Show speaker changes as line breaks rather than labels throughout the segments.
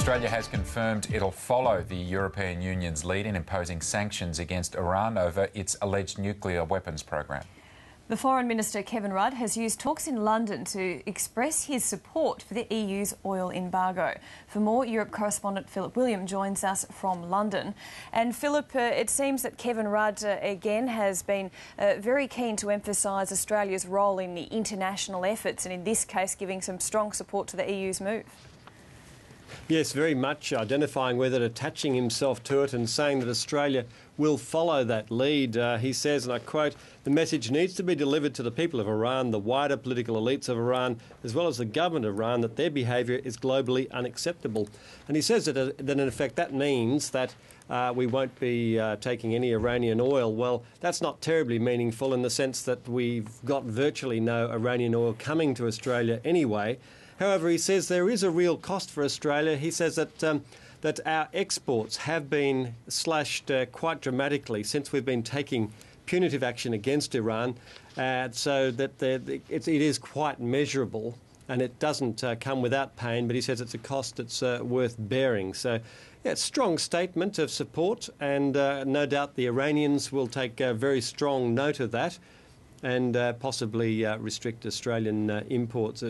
Australia has confirmed it'll follow the European Union's lead in imposing sanctions against Iran over its alleged nuclear weapons program.
The Foreign Minister Kevin Rudd has used talks in London to express his support for the EU's oil embargo. For more, Europe correspondent Philip William joins us from London. And Philip, it seems that Kevin Rudd again has been very keen to emphasise Australia's role in the international efforts and in this case giving some strong support to the EU's move.
Yes, very much identifying with it, attaching himself to it and saying that Australia will follow that lead. He says, and I quote, "The message needs to be delivered to the people of Iran, the wider political elites of Iran, as well as the government of Iran, that their behaviour is globally unacceptable." And he says that in effect that means that we won't be taking any Iranian oil. Well, that's not terribly meaningful in the sense that we've got virtually no Iranian oil coming to Australia anyway. However, he says there is a real cost for Australia. He says that our exports have been slashed quite dramatically since we've been taking punitive action against Iran, so that it is quite measurable and it doesn't come without pain, but he says it's a cost that's worth bearing. So, yeah, it's a strong statement of support, and no doubt the Iranians will take very strong note of that and possibly restrict Australian imports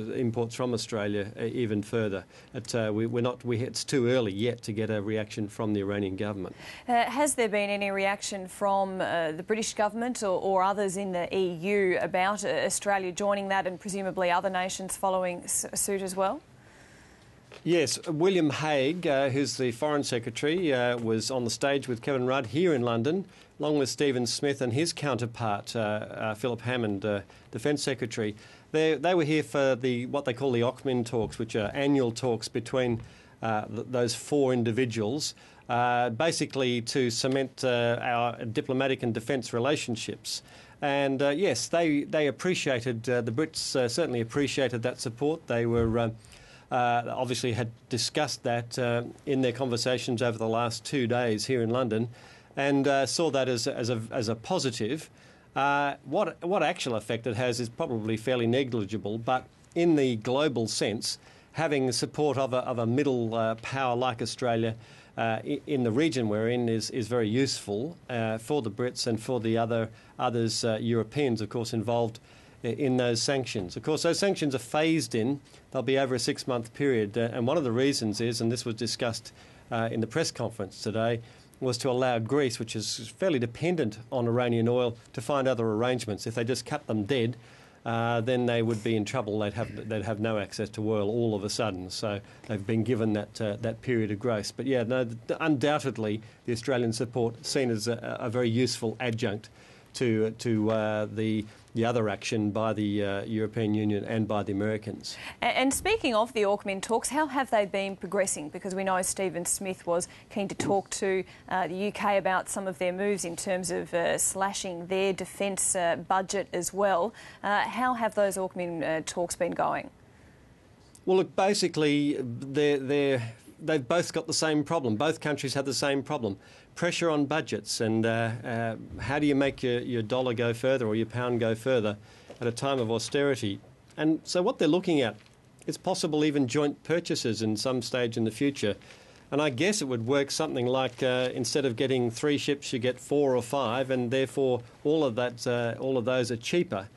from Australia even further. It's too early yet to get a reaction from the Iranian government.
Has there been any reaction from the British government or others in the EU about Australia joining that and presumably other nations following suit as well?
Yes, William Hague, who's the Foreign Secretary, was on the stage with Kevin Rudd here in London, along with Stephen Smith and his counterpart, Philip Hammond, Defence Secretary. They were here for what they call the OCMIN talks, which are annual talks between those four individuals, basically to cement our diplomatic and defence relationships. And yes, they appreciated, the Brits certainly appreciated that support. They were obviously had discussed that in their conversations over the last 2 days here in London, and saw that as a positive. What actual effect it has is probably fairly negligible, but in the global sense, having the support of a middle power like Australia in the region we're in is very useful for the Brits and for the others, Europeans, of course, involved in those sanctions. Of course, those sanctions are phased in. They'll be over a 6-month period. And one of the reasons is, and this was discussed in the press conference today, was to allow Greece, which is fairly dependent on Iranian oil, to find other arrangements. If they just cut them dead, then they would be in trouble. They'd have no access to oil all of a sudden. So they've been given that period of grace. But yeah, no, undoubtedly the Australian support seen as a very useful adjunct to the other action by the European Union and by the Americans.
And speaking of the OCMIN talks, how have they been progressing? Because we know Stephen Smith was keen to talk to the UK about some of their moves in terms of slashing their defence budget as well. How have those OCMIN talks been going?
Well, look, basically they've both got the same problem. Both countries have the same problem. Pressure on budgets, and how do you make your dollar go further or your pound go further at a time of austerity? And so what they're looking at is possible even joint purchases in some stage in the future. And I guess it would work something like instead of getting 3 ships, you get 4 or 5, and therefore all of those are cheaper.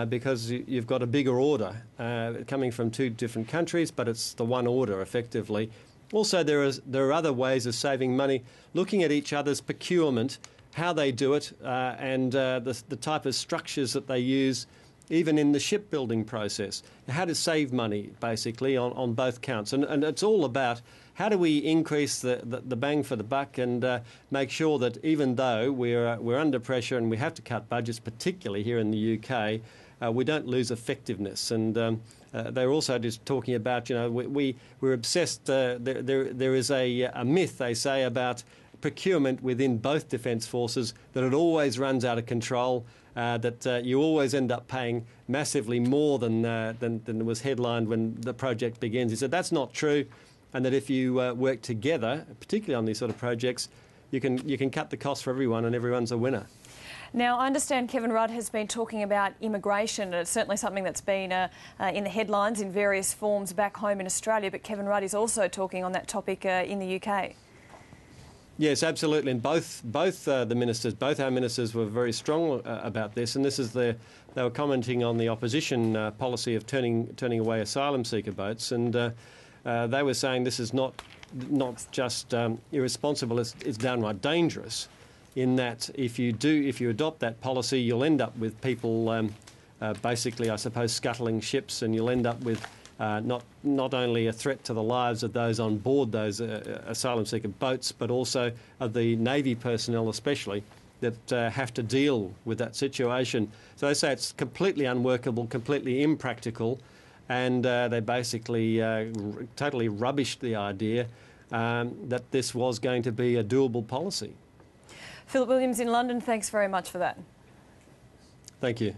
Because you've got a bigger order coming from 2 different countries, but it's the one order effectively. Also, there are other ways of saving money, looking at each other's procurement, how they do it, and the type of structures that they use, even in the shipbuilding process. How to save money, basically, on both counts. And it's all about how do we increase the bang for the buck and make sure that even though we're under pressure and we have to cut budgets, particularly here in the UK, we don't lose effectiveness. And they're also just talking about, we're obsessed. There is a myth, they say, about procurement within both defence forces, that it always runs out of control, that you always end up paying massively more than was headlined when the project begins. He said that's not true, and that if you work together, particularly on these sort of projects, you can cut the costs for everyone and everyone's a winner.
Now, I understand Kevin Rudd has been talking about immigration. It's certainly something that's been in the headlines in various forms back home in Australia, but Kevin Rudd is also talking on that topic in the UK.
Yes, absolutely. And both our ministers were very strong about this. And this is they were commenting on the opposition policy of turning away asylum seeker boats. And they were saying this is not just irresponsible; it's downright dangerous. In that, if you adopt that policy, you'll end up with people basically, I suppose, scuttling ships, and you'll end up with not only a threat to the lives of those on board those asylum seeker boats, but also of the Navy personnel especially that have to deal with that situation. So they say it's completely unworkable, completely impractical, and they basically totally rubbished the idea that this was going to be a doable policy.
Philip Williams in London, thanks very much for that.
Thank you.